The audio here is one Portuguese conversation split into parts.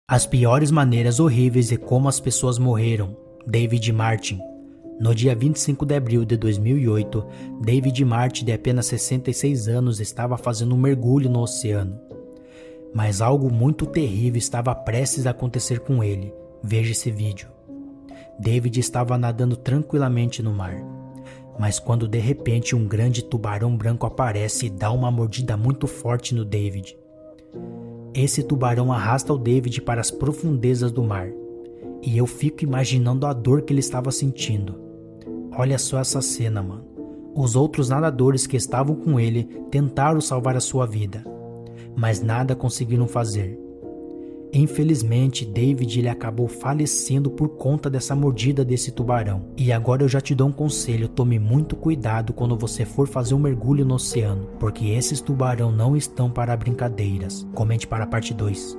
As piores maneiras horríveis de como as pessoas morreram. David Martin. No dia 25 de abril de 2008, David Martin, de apenas 66 anos, estava fazendo um mergulho no oceano. Mas algo muito terrível estava prestes a acontecer com ele. Veja esse vídeo. David estava nadando tranquilamente no mar. Mas quando de repente um grande tubarão branco aparece e dá uma mordida muito forte no David. Esse tubarão arrasta o David para as profundezas do mar. E eu fico imaginando a dor que ele estava sentindo. Olha só essa cena, mano. Os outros nadadores que estavam com ele tentaram salvar a sua vida, mas nada conseguiram fazer. Infelizmente, David ele acabou falecendo por conta dessa mordida desse tubarão. E agora eu já te dou um conselho, tome muito cuidado quando você for fazer um mergulho no oceano, porque esses tubarão não estão para brincadeiras. Comente para a parte 2.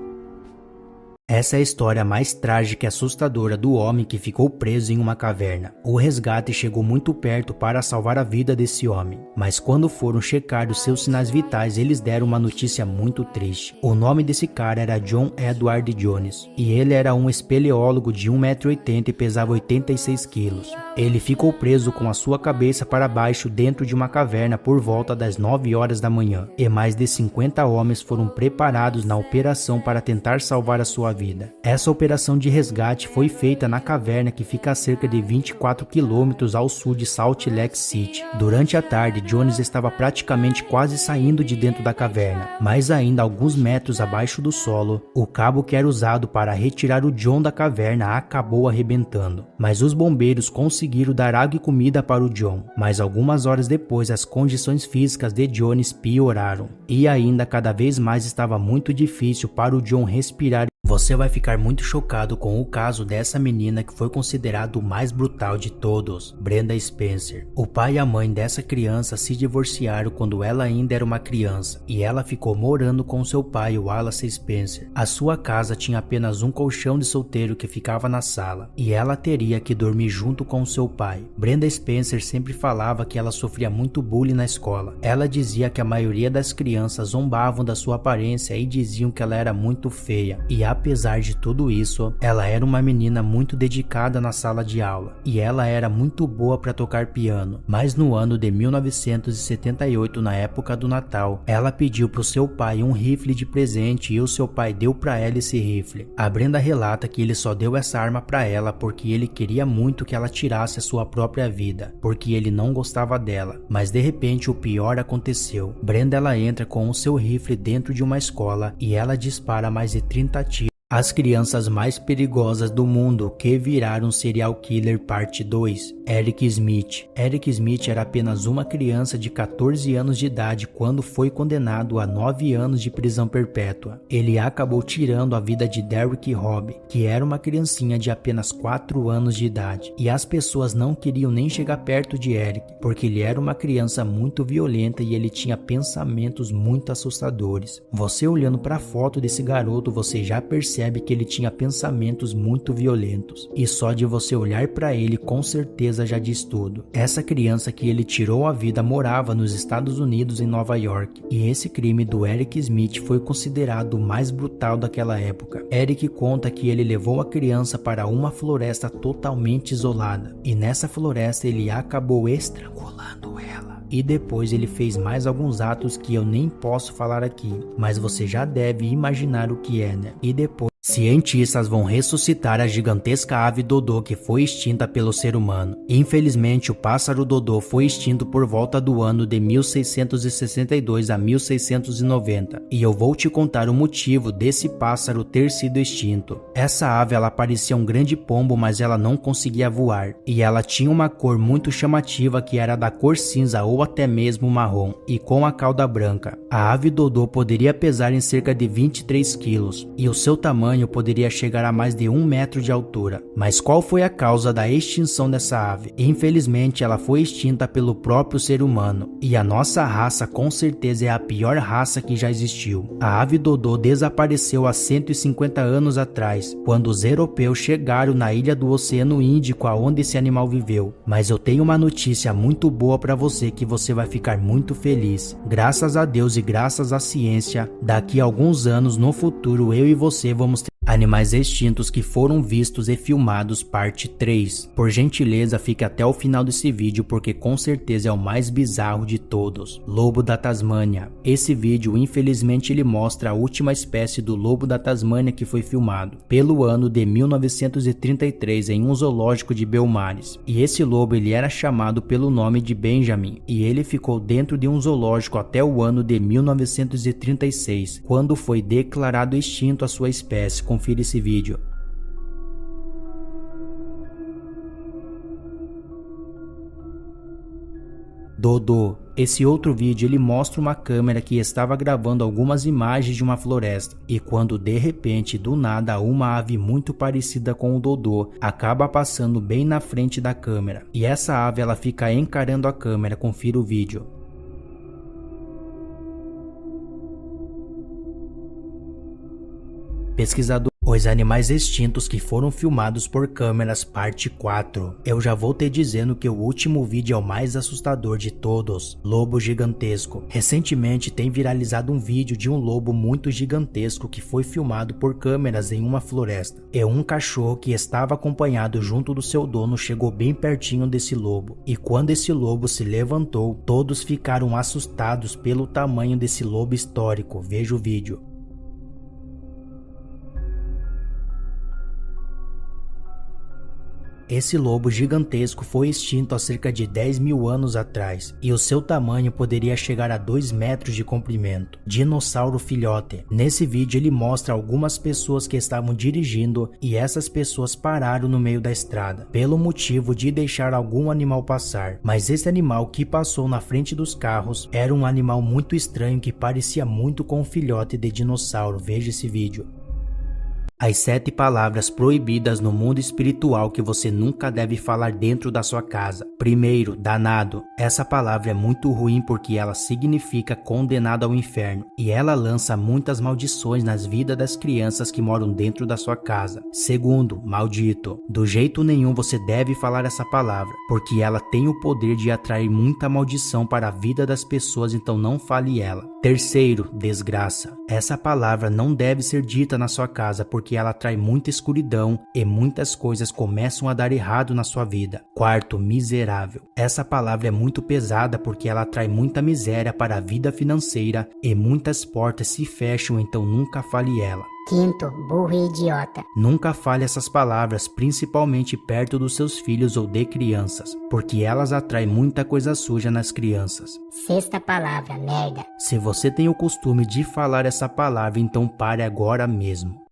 Essa é a história mais trágica e assustadora do homem que ficou preso em uma caverna. O resgate chegou muito perto para salvar a vida desse homem, mas quando foram checar os seus sinais vitais, eles deram uma notícia muito triste. O nome desse cara era John Edward Jones, e ele era um espeleólogo de 1,80 m e pesava 86 quilos. Ele ficou preso com a sua cabeça para baixo dentro de uma caverna por volta das 9 horas da manhã, e mais de 50 homens foram preparados na operação para tentar salvar a sua vida. Essa operação de resgate foi feita na caverna que fica a cerca de 24 quilômetros ao sul de Salt Lake City. Durante a tarde, Jones estava praticamente quase saindo de dentro da caverna, mas ainda alguns metros abaixo do solo, o cabo que era usado para retirar o John da caverna acabou arrebentando. Mas os bombeiros conseguiram dar água e comida para o John, mas algumas horas depois as condições físicas de Jones pioraram, e ainda cada vez mais estava muito difícil para o John respirar. Você vai ficar muito chocado com o caso dessa menina que foi considerado o mais brutal de todos, Brenda Spencer. O pai e a mãe dessa criança se divorciaram quando ela ainda era uma criança, e ela ficou morando com seu pai, Wallace Spencer. A sua casa tinha apenas um colchão de solteiro que ficava na sala, e ela teria que dormir junto com seu pai. Brenda Spencer sempre falava que ela sofria muito bullying na escola. Ela dizia que a maioria das crianças zombavam da sua aparência e diziam que ela era muito feia, e apesar de tudo isso, ela era uma menina muito dedicada na sala de aula, e ela era muito boa para tocar piano. Mas no ano de 1978, na época do Natal, ela pediu para o seu pai um rifle de presente e o seu pai deu para ela esse rifle. A Brenda relata que ele só deu essa arma para ela porque ele queria muito que ela tirasse a sua própria vida, porque ele não gostava dela. Mas de repente o pior aconteceu. Brenda ela entra com o seu rifle dentro de uma escola e ela dispara mais de 30 tiros. As crianças mais perigosas do mundo que viraram serial killer parte 2. Eric Smith. Eric Smith era apenas uma criança de 14 anos de idade quando foi condenado a 9 anos de prisão perpétua. Ele acabou tirando a vida de Derrick Robb, que era uma criancinha de apenas 4 anos de idade. E as pessoas não queriam nem chegar perto de Eric, porque ele era uma criança muito violenta e ele tinha pensamentos muito assustadores. Você olhando para a foto desse garoto, você já percebe que ele tinha pensamentos muito violentos, e só de você olhar para ele com certeza já diz tudo. Essa criança que ele tirou a vida morava nos Estados Unidos, em Nova York, e esse crime do Eric Smith foi considerado o mais brutal daquela época. Eric conta que ele levou a criança para uma floresta totalmente isolada, e nessa floresta ele acabou estrangulando ela. E depois ele fez mais alguns atos que eu nem posso falar aqui, mas você já deve imaginar o que é, né? E depois cientistas vão ressuscitar a gigantesca ave dodô que foi extinta pelo ser humano. Infelizmente, o pássaro dodô foi extinto por volta do ano de 1662 a 1690, e eu vou te contar o motivo desse pássaro ter sido extinto. Essa ave ela parecia um grande pombo, mas ela não conseguia voar, e ela tinha uma cor muito chamativa que era da cor cinza ou até mesmo marrom, e com a cauda branca. A ave dodô poderia pesar em cerca de 23 quilos, e o seu tamanho poderia chegar a mais de 1 metro de altura. Mas qual foi a causa da extinção dessa ave? Infelizmente, ela foi extinta pelo próprio ser humano, e a nossa raça com certeza é a pior raça que já existiu. A ave dodô desapareceu há 150 anos atrás, quando os europeus chegaram na ilha do Oceano Índico aonde esse animal viveu. Mas eu tenho uma notícia muito boa para você que você vai ficar muito feliz. Graças a Deus e graças à ciência, daqui a alguns anos no futuro eu e você vamos ter Animais extintos que foram vistos e filmados, parte 3. Por gentileza, fique até o final desse vídeo porque com certeza é o mais bizarro de todos. Lobo da Tasmânia. Esse vídeo, infelizmente, ele mostra a última espécie do lobo da Tasmânia que foi filmado pelo ano de 1933 em um zoológico de Belmares. E esse lobo ele era chamado pelo nome de Benjamin e ele ficou dentro de um zoológico até o ano de 1936, quando foi declarado extinto a sua espécie. Confira esse vídeo. Dodô. Esse outro vídeo ele mostra uma câmera que estava gravando algumas imagens de uma floresta e quando de repente do nada uma ave muito parecida com o Dodô acaba passando bem na frente da câmera e essa ave ela fica encarando a câmera. Confira o vídeo. Pesquisador. Os animais extintos que foram filmados por câmeras, parte 4. Eu já vou te dizendo que o último vídeo é o mais assustador de todos. Lobo gigantesco. Recentemente tem viralizado um vídeo de um lobo muito gigantesco que foi filmado por câmeras em uma floresta. E um cachorro que estava acompanhado junto do seu dono chegou bem pertinho desse lobo. E quando esse lobo se levantou, todos ficaram assustados pelo tamanho desse lobo histórico. Veja o vídeo. Esse lobo gigantesco foi extinto há cerca de 10 mil anos atrás e o seu tamanho poderia chegar a 2 metros de comprimento. Dinossauro filhote. Nesse vídeo ele mostra algumas pessoas que estavam dirigindo e essas pessoas pararam no meio da estrada, pelo motivo de deixar algum animal passar. Mas esse animal que passou na frente dos carros era um animal muito estranho que parecia muito com um filhote de dinossauro. Veja esse vídeo. As 7 palavras proibidas no mundo espiritual que você nunca deve falar dentro da sua casa. Primeiro, danado. Essa palavra é muito ruim porque ela significa condenado ao inferno e ela lança muitas maldições nas vidas das crianças que moram dentro da sua casa. Segundo, maldito. Do jeito nenhum você deve falar essa palavra porque ela tem o poder de atrair muita maldição para a vida das pessoas, então não fale ela. Terceiro, desgraça. Essa palavra não deve ser dita na sua casa porque ela atrai muita escuridão e muitas coisas começam a dar errado na sua vida. Quarto, miserável. Essa palavra é muito pesada porque ela atrai muita miséria para a vida financeira e muitas portas se fecham, então nunca fale ela. Quinto, burro e idiota. Nunca fale essas palavras, principalmente perto dos seus filhos ou de crianças, porque elas atraem muita coisa suja nas crianças. Sexta palavra, merda. Se você tem o costume de falar essa palavra, então pare agora mesmo.